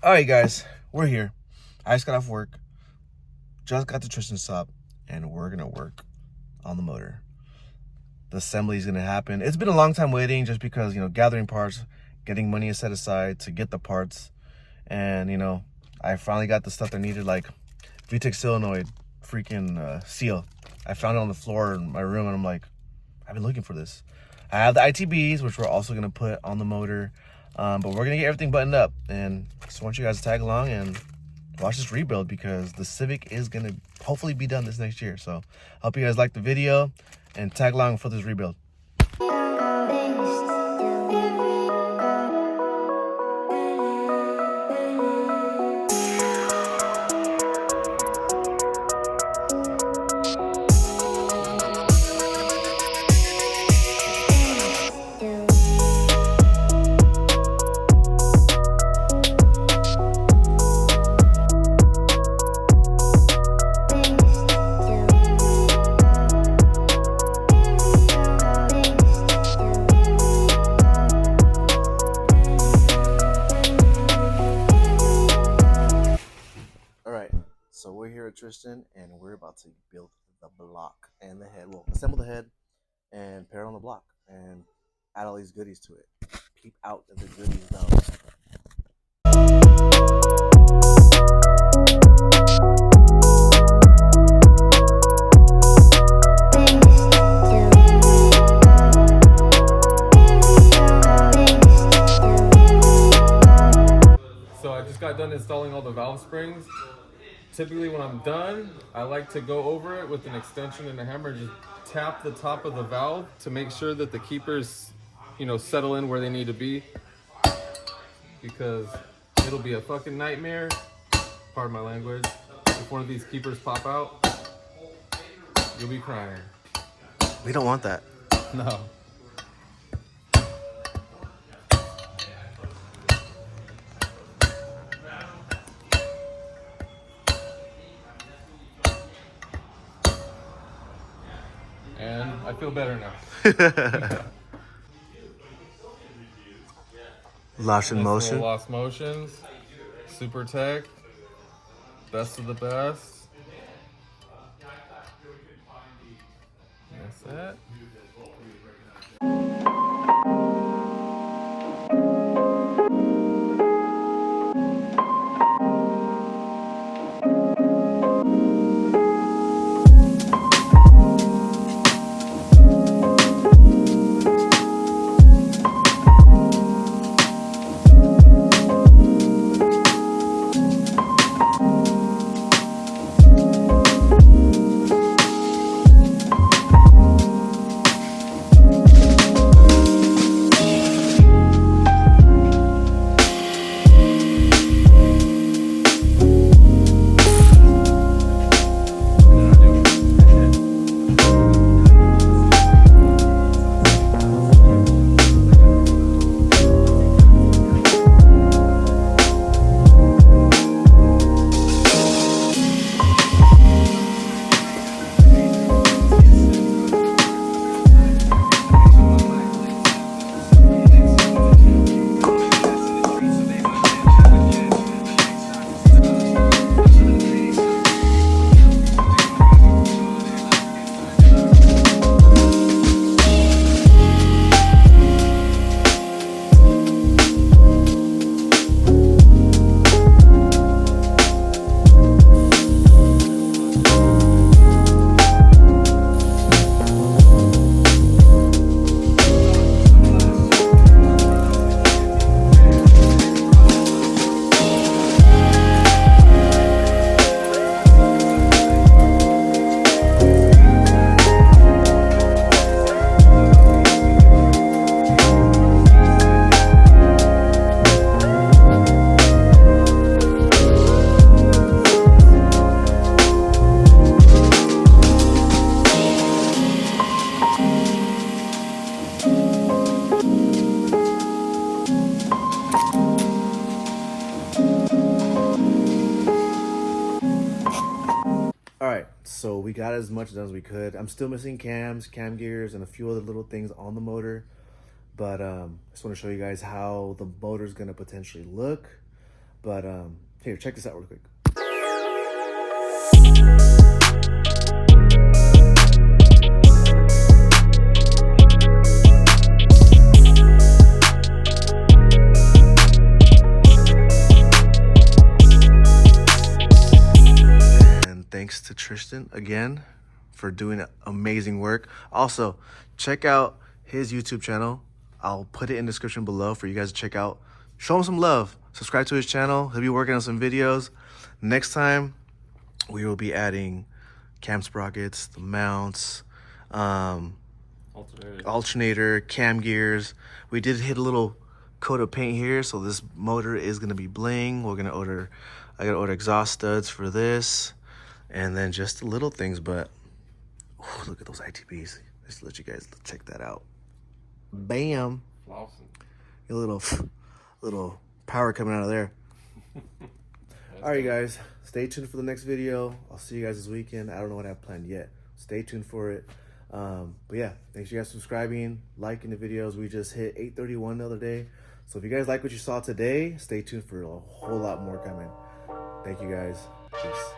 All right, guys, we're here. I just got off work, just got to Tristan's shop, and we're gonna work on the motor. The assembly is gonna happen. It's been a long time waiting, just because gathering parts, getting money set aside to get the parts, and I finally got the stuff I needed, like VTEC solenoid, freaking seal. I found it on the floor in my room, and I'm like, I've been looking for this. I have the ITBs, which we're also gonna put on the motor. But we're gonna get everything buttoned up, and just want you guys to tag along and watch this rebuild, because the Civic is gonna hopefully be done this next year. So hope you guys like the video and tag along for this rebuild. So we're here at Tristan, and we're about to build the block and the head. We'll assemble the head and pair it on the block and add all these goodies to it. Peep out the goodies though. So I just got done installing all the valve springs. Typically when I'm done, I like to go over it with an extension and a hammer and just tap the top of the valve to make sure that the keepers, settle in where they need to be. Because it'll be a fucking nightmare, pardon my language, if one of these keepers pop out, you'll be crying. We don't want that. No. And I feel better now. Lost in motion. Lost motions. Supertech. Best of the best. That's it. All right, so we got as much done as we could. I'm still missing cams, cam gears, and a few other little things on the motor. But I just want to show you guys how the motor is going to potentially look. But here, check this out real quick. And thanks to Tristan again for doing amazing work. Also, check out his YouTube channel. I'll put it in the description below for you guys to check out. Show him some love. Subscribe to his channel. He'll be working on some videos. Next time, we will be adding cam sprockets, the mounts, alternator, cam gears. We did hit a little coat of paint here, so this motor is gonna be bling. I gotta order exhaust studs for this, and then just the little things. But ooh, look at those ITBs. Just to let you guys check that out. Bam! A little power coming out of there. All right, guys, stay tuned for the next video. I'll see you guys this weekend. I don't know what I have planned yet. Stay tuned for it. But yeah, thanks you guys for subscribing, liking the videos. We just hit 831 the other day. So if you guys like what you saw today, stay tuned for a whole lot more coming. Thank you guys. Peace.